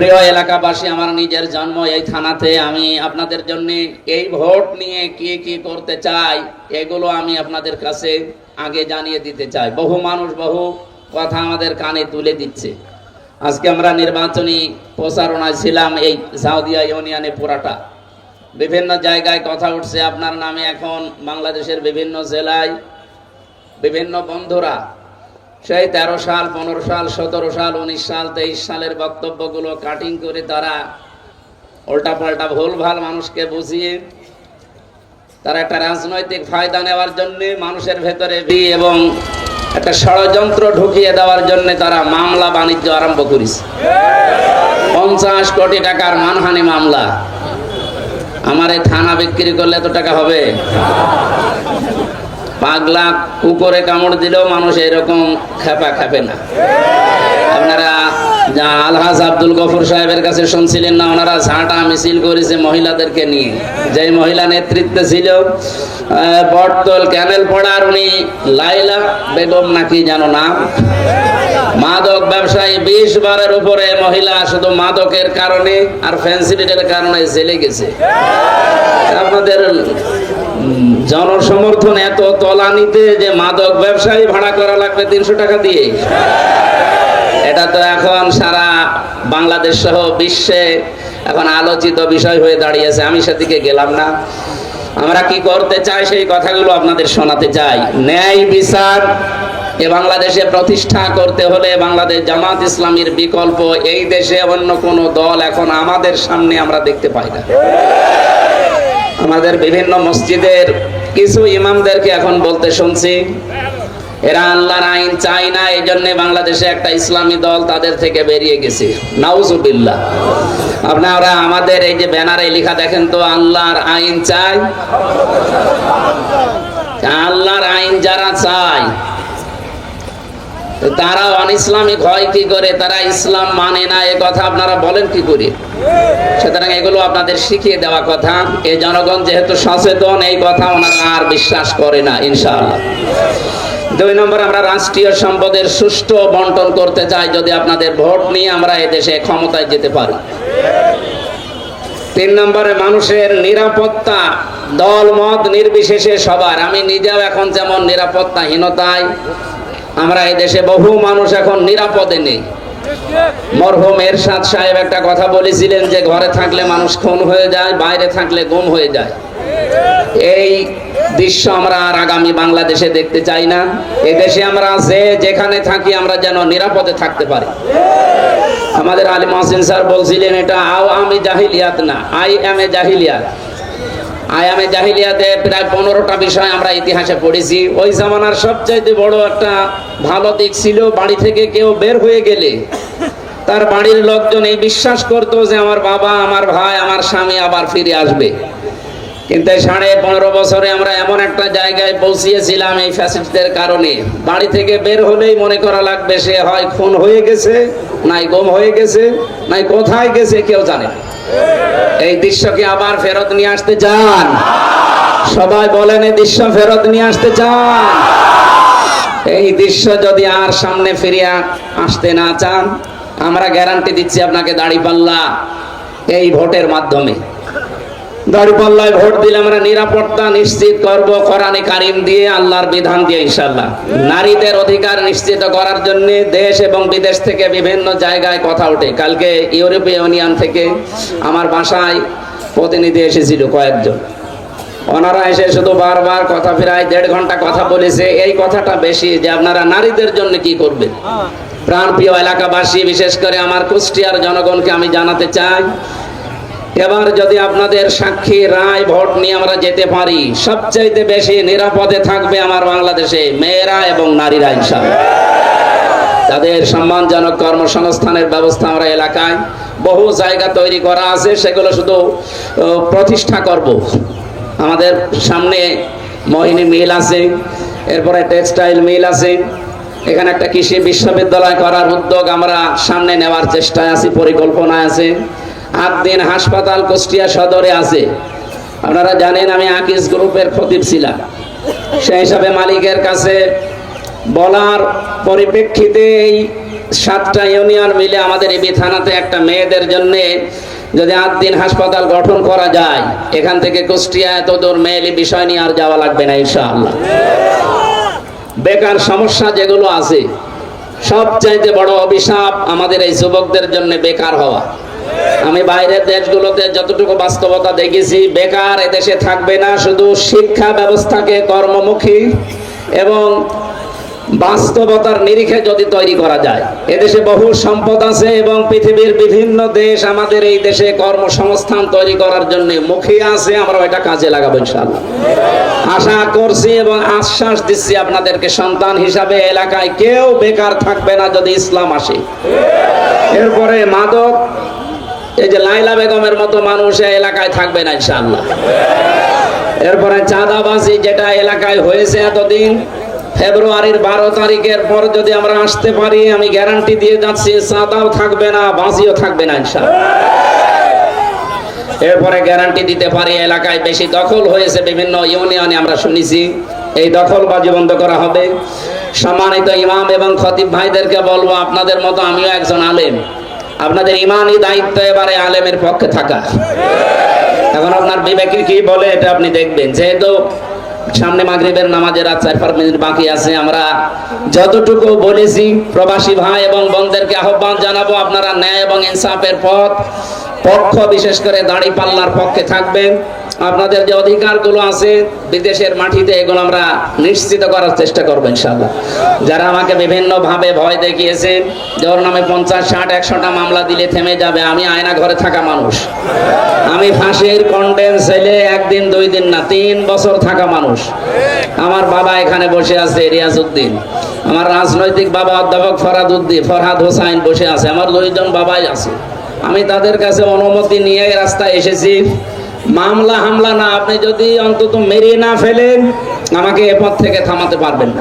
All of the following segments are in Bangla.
প্রিয় এলাকাবাসী, আমার নিজের জন্ম এই থানাতে। আমি আপনাদের জন্য এই ভোট নিয়ে কি কি করতে চাই এগুলো আমি আপনাদের কাছে আগে জানিয়ে দিতে চাই। বহু মানুষ বহু কথা আমাদের কানে তুলে দিচ্ছে। আজকে আমরা নির্বাচনী প্রচারণায় ছিলাম এই সাউদিয়া ইউনিয়নে পুরাটা। বিভিন্ন জায়গায় কথা উঠছে আপনার নামে। এখন বাংলাদেশের বিভিন্ন জেলায় বিভিন্ন বন্ধুরা সেই 13 সাল, 15 সাল, 17 সাল, 19 সাল, 23 সালের বক্তব্যগুলো কাটিং করে তারা উল্টাপাল্টা ভুলভাল মানুষকে বুঝিয়ে তারা একটা রাজনৈতিক ফায়দা নেওয়ার জন্য মানুষের ভেতরে এবং একটা ষড়যন্ত্র ঢুকিয়ে দেওয়ার জন্য তারা মামলা বাণিজ্য আরম্ভ করেছে। 50 কোটি টাকার মানহানি মামলা। আমার এই থানা বিক্রি করলে এত টাকা হবে? পাগলা কুকুরে কামড় দিলেও মানুষ এরকম খেপে না। আপনারা যা আলহাজ আব্দুল গফুর সাহেবের কাছে শুনছিলেন না, ওনারা ঝাঁটা মিছিল করেছে মহিলাদেরকে নিয়ে। যে মহিলা নেতৃত্বে ছিল বটতল ক্যানেল পড়ার, উনি লাইলা বেগম নাকি জানো না, মাদক ব্যবসায়ী 20 বারের উপরে মহিলা শুধু মাদকের কারণে আর ফ্যান্সিডিটের কারণে জেলে গেছে। আপনাদের জনসমর্থন এত তলানিতে যে মাদক ব্যবসায়ী ভাড়া করা লাগবে 300 টাকা দিয়ে। এটা তো এখন সারা বাংলাদেশ সহ বিশ্বে এখন আলোচিত বিষয় হয়ে দাঁড়িয়েছে। আমি সেদিকে গেলাম না। আমরা কি করতে চাই সেই কথাগুলো আপনাদের শোনাতে চাই। ন্যায় বিচার এ বাংলাদেশে প্রতিষ্ঠা করতে হলে বাংলাদেশ জামাত ইসলামীর বিকল্প এই দেশে অন্য কোনো দল এখন আমাদের সামনে আমরা দেখতে পাই না। আমাদের বিভিন্ন মসজিদের কিছু ইমামদেরকে এখন বলতে শুনছি এরা আল্লাহর আইন চায় না, এই জন্য বাংলাদেশে একটা ইসলামী দল তাদের থেকে বেরিয়ে গেছে। নাউজুবিল্লাহ। আপনারা আমাদের এই যে ব্যানারে লেখা দেখেন তো, আল্লাহর আইন চাই। আল্লাহর আইন যারা চায় তারা অনইসলামিক হয় কি করে? তারা ইসলাম মানে না, এ কথা আপনারা বলেন কি করে? সুতরাং এগুলো আপনাদের শিখিয়ে দেওয়া কথা। এই জনগণ যেহেতু সচেতন, এই কথা ওনারা আর বিশ্বাস করে না ইনশাআল্লাহ। 2 নম্বর, আমরা রাষ্ট্রীয় সম্পদের সুষ্ঠু বন্টন করতে চাই যদি আপনাদের ভোট নিয়ে আমরা এদেশে ক্ষমতায় যেতে পারি। 3 নম্বরে, মানুষের নিরাপত্তা দল মত নির্বিশেষে সবার। আমি নিজেও এখন যেমন নিরাপত্তাহীনতায়, আমরা এই দেশে বহু মানুষ এখন নিরাপদে নেই। মরহুম এরশাদ সাহেব একটা কথা বলেছিলেন যে ঘরে থাকলে মানুষ খুন হয়ে যায়, বাইরে থাকলে গুম হয়ে যায়। এই দৃশ্য আমরা আর আগামী বাংলাদেশে দেখতে চাই না। এদেশে আমরা যেখানে থাকি আমরা যেন নিরাপদে থাকতে পারি। আমাদের আলিম হোসেন স্যার বলছিলেন এটা আওয়ামী জাহিলিয়াত না, আই এম এ জাহিলিয়াত। আয়ামে জাহিলিয়াতে প্রায় 15টা বিষয় আমরা ইতিহাসে পড়েছি। ওই জামানার সবচাইতে বড় একটা ভালো দিক ছিল, বাড়ি থেকে কেউ বের হয়ে গেলে তার বাড়ির লোকজন এই বিশ্বাস করতো যে আমার বাবা, আমার ভাই, আমার স্বামী আবার ফিরে আসবে। কিন্তু 15.5 বছরে আমরা এমন একটা জায়গায় পৌঁছিয়েছিলাম এই ফ্যাসিস্টদের কারণে, বাড়ি থেকে বের হলেই মনে করা লাগবে সে হয় খুন হয়ে গেছে, নাই গুম হয়ে গেছে, নাই কোথায় গেছে কেউ জানে না। এই দৃশ্যকে আবার ফেরত নিয়ে আসতে চান? সবাই বলেন এই দৃশ্য ফেরত নিয়ে আসতে চান? এই দৃশ্য যদি আর সামনে ফিরিয়ে আসতে না চান, আমরা গ্যারান্টি দিচ্ছি আপনাকে দাঁড়িপাল্লা এই ভোটের মাধ্যমে, দাঁড়িপাল্লায় ভোট দিলে আমরা নিরাপত্তা নিশ্চিত করব কোরআনে কারিম দিয়ে, আল্লাহর বিধান দিয়ে ইনশাআল্লাহ। নারীদের অধিকার নিশ্চিত করার জন্য দেশ এবং বিদেশ থেকে বিভিন্ন জায়গায় কথা ওঠে। কালকে ইউরোপীয় ইউনিয়ন থেকে আমার বাসায় প্রতিনিধি এসেছিল কয়েকজন। ওনারা এসে শুধু বারবার কথা, প্রায় 1.5 ঘন্টা কথা বলেছে। এই কথাটা বেশি যে আপনারা নারীদের জন্য কি করবেন। প্রাণপ্রিয় এলাকাবাসী, বিশেষ করে আমার কুষ্টিয়ার জনগণকে আমি জানাতে চাই, এবার যদি আপনাদের সাক্ষী রায় ভোট নিয়ে আমরা যেতে পারি, সবচাইতে বেশি নিরাপদে থাকবে আমার বাংলাদেশে মেয়েরা এবং নারীরা ইনশাআল্লাহ। তাদের সম্মানজনক কর্মসংস্থানের ব্যবস্থা আমরা এলাকায় বহু জায়গা তৈরি করা আছে, সেগুলো শুধু প্রতিষ্ঠা করব। আমাদের সামনে মোহিনী মিল আছে, এরপরে টেক্সটাইল মিল আছে, এখানে একটা কৃষি বিশ্ববিদ্যালয় করার উদ্যোগ আমরা সামনে নেওয়ার চেষ্টায় আছি, পরিকল্পনায় আছে। 8 দিন হাসপাতাল কুষ্টিয়া সদরে আছে। আপনারা জানেন আমি আকিস গ্রুপের খতিব ছিলাম, সেই হিসাবে মালিকের কাছে বলার পরিপ্রেক্ষিতে এই 7টা ইউনিয়ন মিলে আমাদের এই থানাতে একটা মেয়েদের জন্য যদি 8 দিন হাসপাতাল গঠন করা যায়, এখান থেকে কুষ্টিয়া এত দূর মেয়েলি বিষয় নিয়ে আর যাওয়া লাগবে না ইনশাআল্লাহ। বেকার সমস্যা যেগুলো আছে, সবচাইতে বড় অভিশাপ আমাদের এই যুবকদের জন্য বেকার হওয়া। আমি বাইরের দেশগুলোতে যতটুকু বাস্তবতা দেখেছি, বেকার এদেশে থাকবে না। শুধু শিক্ষা ব্যবস্থাকে কর্মমুখী এবং বাস্তবতার নিরিখে যদি তৈরি করা যায়, এদেশে বহু সম্পদ আছে এবং পৃথিবীর বিভিন্ন দেশ আমাদের এই দেশে কর্মসংস্থান তৈরি করার জন্য মুখিয়ে আছে। আমরা এটা কাজে লাগাবো ইনশাআল্লাহ। আশা করছি এবং আশ্বাস দিচ্ছি আপনাদেরকে, সন্তান হিসাবে এলাকায় কেউ বেকার থাকবে না যদি ইসলাম আসে। এরপরে মাদক, এই যে লাইলা বেগমের মতো মানুষ এলাকায় থাকবে না ইনশাআল্লাহ। এরপরে চাঁদাবাজি যেটা এলাকায় হয়েছে এতদিন, ফেব্রুয়ারির 12 তারিখের পর যদি আমরা আসতে পারি, আমি গ্যারান্টি দিয়ে যাচ্ছি চাঁদাও থাকবে না, বাজিও থাকবে না ইনশাআল্লাহ। এরপরে গ্যারান্টি দিতে পারি, এলাকায় বেশি দখল হয়েছে বিভিন্ন ইউনিয়নে, আমরা শুনেছি, এই দখলবাজি বন্ধ করা হবে। সম্মানিত ইমাম এবং খতিব ভাইদেরকে বলবো, আপনাদের মতো আমিও একজন আলেম, আপনাদের ইমানি দায়িত্ব এবারে আলেমের পক্ষে থাকা। এখন আপনার বিবেকে কি বলে এটা আপনি দেখবেন। যেহেতু সামনে মাগরিবের নামাজের আর 4-5 মিনিট বাকি আছে, আমরা যতটুকু বলেছি প্রবাসী ভাই এবং বোনদেরকে আহ্বান জানাবো, আপনারা ন্যায় এবং ইনসাফের পক্ষ বিশেষ করে দাঁড়িপাল্লার পক্ষে থাকবেন। আপনাদের যে অধিকারগুলো আছে বিদেশের মাটিতে, এগুলো আমরা নিশ্চিত করার চেষ্টা করবো ইনশাআল্লাহ। যারা আমাকে বিভিন্ন ভাবে ভয় দেখিয়েছেন, যার নামে 50, 60, 100টা মামলা দিলে থেমে যাবে, আমি আয়না ঘরে থাকা মানুষ, আমি ফাঁসির কন্ডেম ছেলে 1 দিন 2 দিন না 3 বছর থাকা মানুষ। আমার বাবা এখানে বসে আছে রিয়াজউদ্দিন, আমার রাজনৈতিক বাবা অধ্যাপক ফরহাদ হোসাইন বসে আছে, আমার 2 জন বাবাই আছে। আমি তাদের কাছে অনুমতি নিয়ে রাস্তায় এসেছি। মামলা হামলা না, আপনি যদি অন্তত মেরে না ফেলেন আমাকে এ পথ থেকে থামাতে পারবেন না।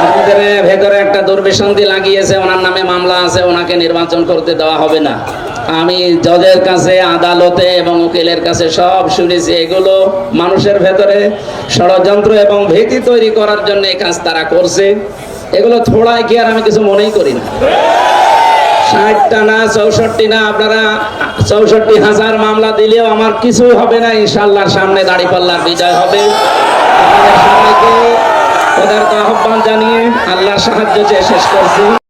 আপনাদের ভেতরে একটা দুর্বিসন্ধি লাগিয়েছে, ওনার নামে মামলা আছে, ওনাকে নির্বাচন করতে দেওয়া হবে না। আমি জজের কাছে, আদালতে এবং উকিলের কাছে সব শুনেছি, এগুলো মানুষের ভেতরে ষড়যন্ত্র এবং ভীতি তৈরি করার জন্য এই কাজ তারা করছে। এগুলো থোড়ায় কি আর আমি কিছু মনেই করি না। 60টা না 64 না, আপনারা 64,000 মামলা দিলেও আমার কিছুই হবে না ইনশাআল্লাহ। সামনে দাঁড়িপাল্লার বিজয় হবে। আপনাদের সবাইকে ওদের আহ্বান জানিয়ে আল্লাহর সাহায্য চেয়ে শেষ করছি।